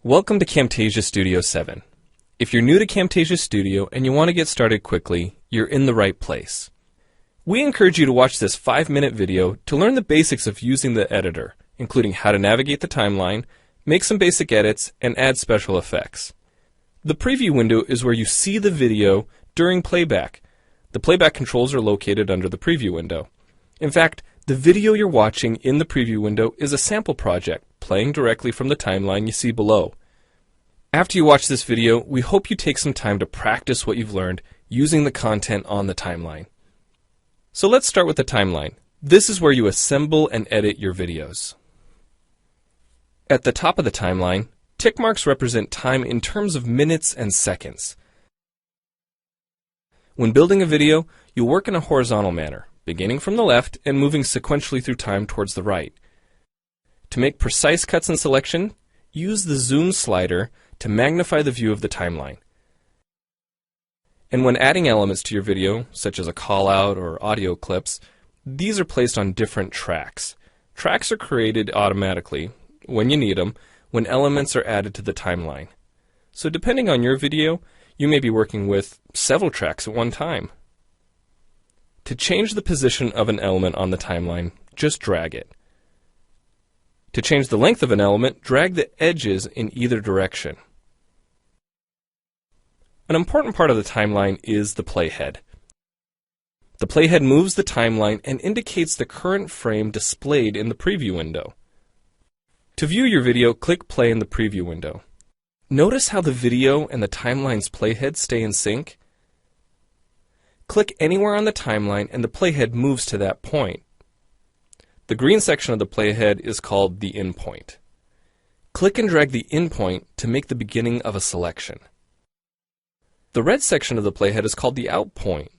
Welcome to Camtasia Studio 7. If you're new to Camtasia Studio and you want to get started quickly, you're in the right place. We encourage you to watch this 5-minute video to learn the basics of using the editor, including how to navigate the timeline, make some basic edits, and add special effects. The preview window is where you see the video during playback. The playback controls are located under the preview window. In fact, the video you're watching in the preview window is a sample project playing directly from the timeline you see below. After you watch this video, we hope you take some time to practice what you've learned using the content on the timeline. So let's start with the timeline. This is where you assemble and edit your videos. At the top of the timeline, tick marks represent time in terms of minutes and seconds. When building a video, you'll work in a horizontal manner, beginning from the left and moving sequentially through time towards the right. To make precise cuts and selection, use the zoom slider to magnify the view of the timeline. And when adding elements to your video, such as a call-out or audio clips, these are placed on different tracks. Tracks are created automatically, when you need them, when elements are added to the timeline. So depending on your video, you may be working with several tracks at one time. To change the position of an element on the timeline, just drag it. To change the length of an element, drag the edges in either direction. An important part of the timeline is the playhead. The playhead moves the timeline and indicates the current frame displayed in the preview window. To view your video, click play in the preview window. Notice how the video and the timeline's playhead stay in sync? Click anywhere on the timeline and the playhead moves to that point. The green section of the playhead is called the in point. Click and drag the in point to make the beginning of a selection. The red section of the playhead is called the out point.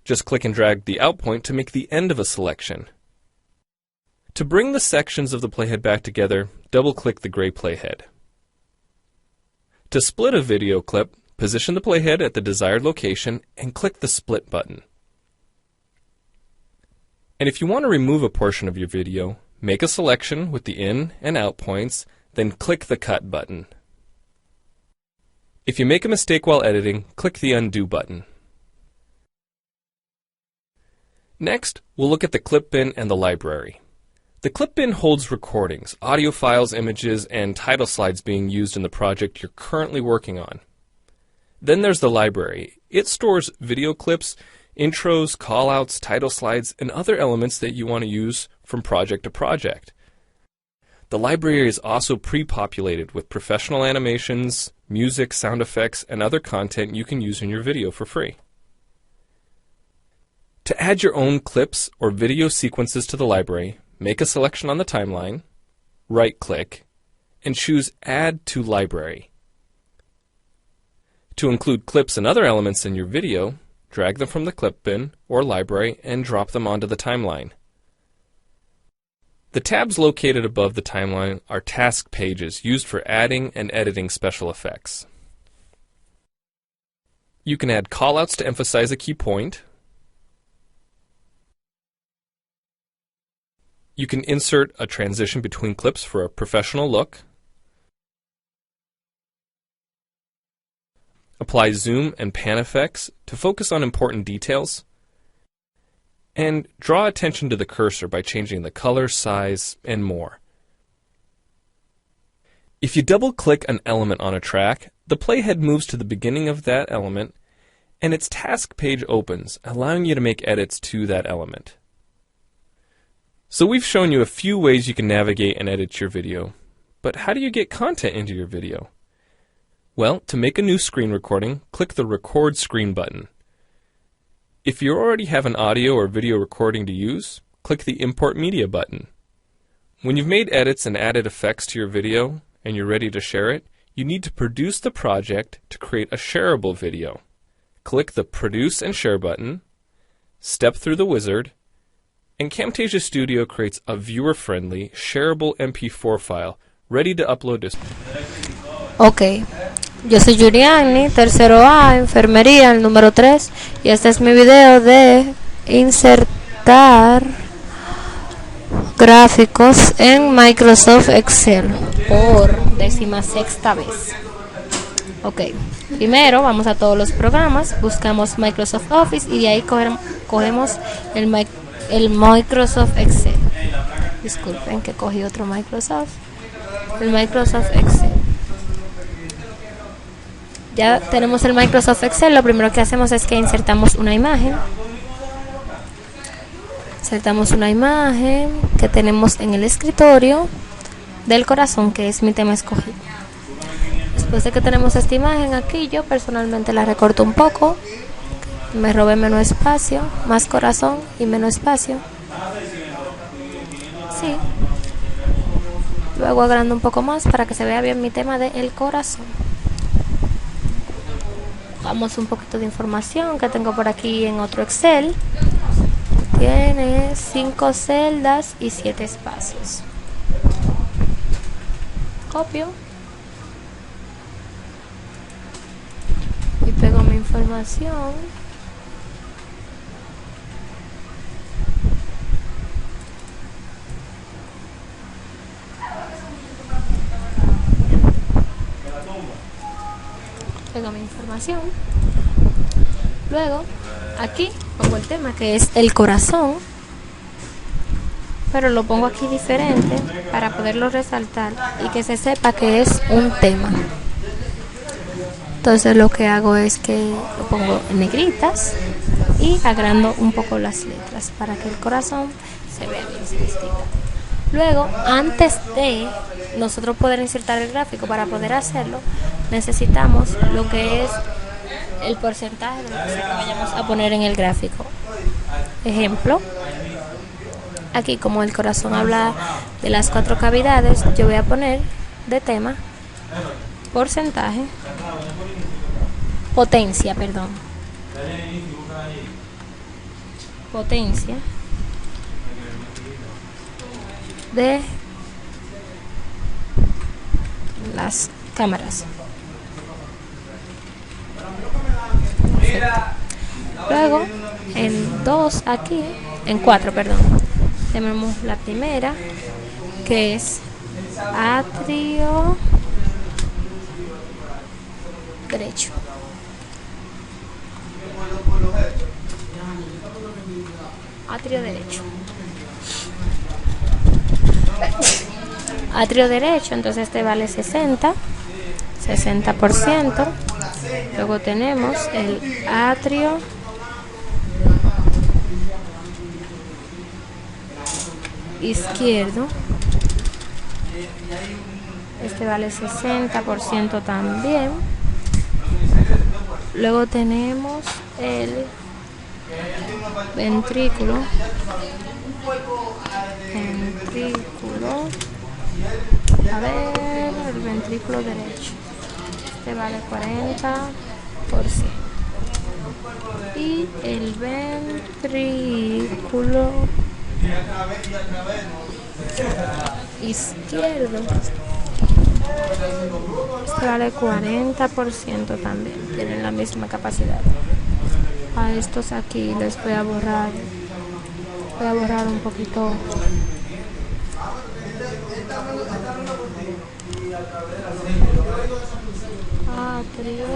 Just click and drag the out point to make the end of a selection. To bring the sections of the playhead back together, double-click the gray playhead. To split a video clip, position the playhead at the desired location and click the split button. And if you want to remove a portion of your video, make a selection with the in and out points, then click the cut button. If you make a mistake while editing, click the undo button. Next, we'll look at the clip bin and the library. The clip bin holds recordings, audio files, images, and title slides being used in the project you're currently working on. Then there's the library. It stores video clips, intros, callouts, title slides, and other elements that you want to use from project to project. The library is also pre-populated with professional animations, music, sound effects, and other content you can use in your video for free. To add your own clips or video sequences to the library, make a selection on the timeline, right-click, and choose Add to Library. To include clips and other elements in your video, drag them from the clip bin or library and drop them onto the timeline. The tabs located above the timeline are task pages used for adding and editing special effects. You can add callouts to emphasize a key point. You can insert a transition between clips for a professional look. Apply zoom and pan effects to focus on important details. And draw attention to the cursor by changing the color, size, and more. If you double-click an element on a track, the playhead moves to the beginning of that element, and its task page opens, allowing you to make edits to that element. So we've shown you a few ways you can navigate and edit your video, but how do you get content into your video? Well, to make a new screen recording, click the Record Screen button. If you already have an audio or video recording to use, click the Import Media button. When you've made edits and added effects to your video and you're ready to share it, you need to produce the project to create a shareable video. Click the Produce and Share button, step through the wizard, and Camtasia Studio creates a viewer-friendly, shareable MP4 file ready to upload to... Ok, yo soy Juri, tercero A, enfermería, el número 3, y este es mi video de insertar gráficos en Microsoft Excel por 16ª vez. Ok, primero vamos a todos los programas, buscamos Microsoft Office y de ahí cogemos el Microsoft Excel. Disculpen que cogí otro Microsoft. El Microsoft Excel. Ya tenemos el Microsoft Excel. Lo primero que hacemos es que insertamos una imagen. Insertamos una imagen que tenemos en el escritorio del corazón, que es mi tema escogido. Después de que tenemos esta imagen aquí, yo personalmente la recorto un poco. Me robé menos espacio, más corazón y menos espacio. Sí. Luego agrando un poco más para que se vea bien mi tema del corazón. Vamos un poquito de información que tengo por aquí en otro Excel. Tiene 5 celdas y 7 espacios. Copio y pego mi información. Pego mi información. Luego aquí pongo el tema, que es el corazón, pero lo pongo aquí diferente para poderlo resaltar y que se sepa que es un tema. Entonces lo que hago es que lo pongo en negritas y agrando un poco las letras para que el corazón se vea bien, se distinga. Luego, antes de nosotros poder insertar el gráfico, para poder hacerlo, necesitamos lo que es el porcentaje de lo que vayamos a poner en el gráfico. Ejemplo, aquí como el corazón habla de las 4 cavidades, yo voy a poner de tema porcentaje, potencia de las cámaras. Luego en 4, tenemos la primera, que es atrio derecho. Atrio derecho, entonces este vale 60%. Luego tenemos el atrio izquierdo, este vale 60% también. Luego tenemos el ventrículo, el ventrículo derecho, este vale 40%. Y el ventrículo izquierdo, este vale 40% también, tienen la misma capacidad. A estos aquí les voy a borrar un poquito. Atrio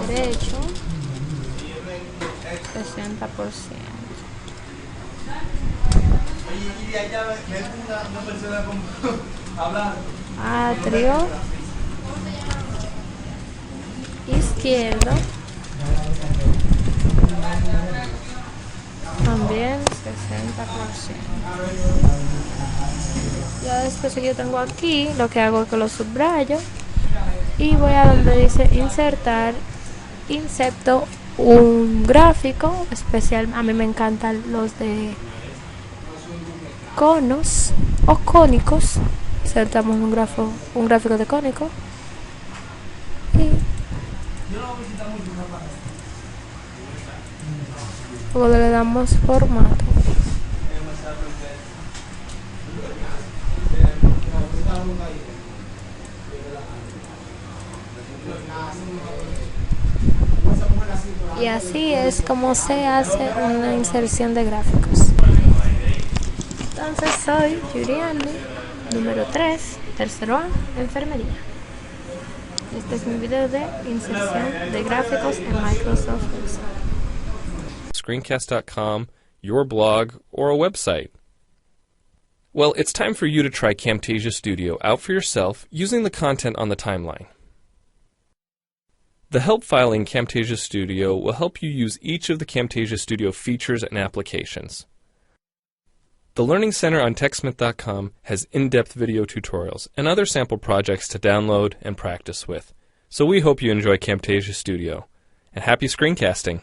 derecho, 60%. Atrio izquierdo, también 60%. Ya después que yo tengo aquí, lo que hago es que lo subrayo y voy a donde dice insertar, inserto un gráfico especial. A mí me encantan los de conos o cónicos. Insertamos un gráfico de cónico y luego le damos formato. Y así es como se hace una inserción de gráficos. Entonces soy Juri número 3, tercero A, enfermería. Este es mi video de inserción de gráficos en Microsoft Excel. Screencast.com, your blog, or a website. Well, it's time for you to try Camtasia Studio out for yourself using the content on the timeline. The help file in Camtasia Studio will help you use each of the Camtasia Studio features and applications. The Learning Center on TechSmith.com has in-depth video tutorials and other sample projects to download and practice with. So we hope you enjoy Camtasia Studio. And happy screencasting!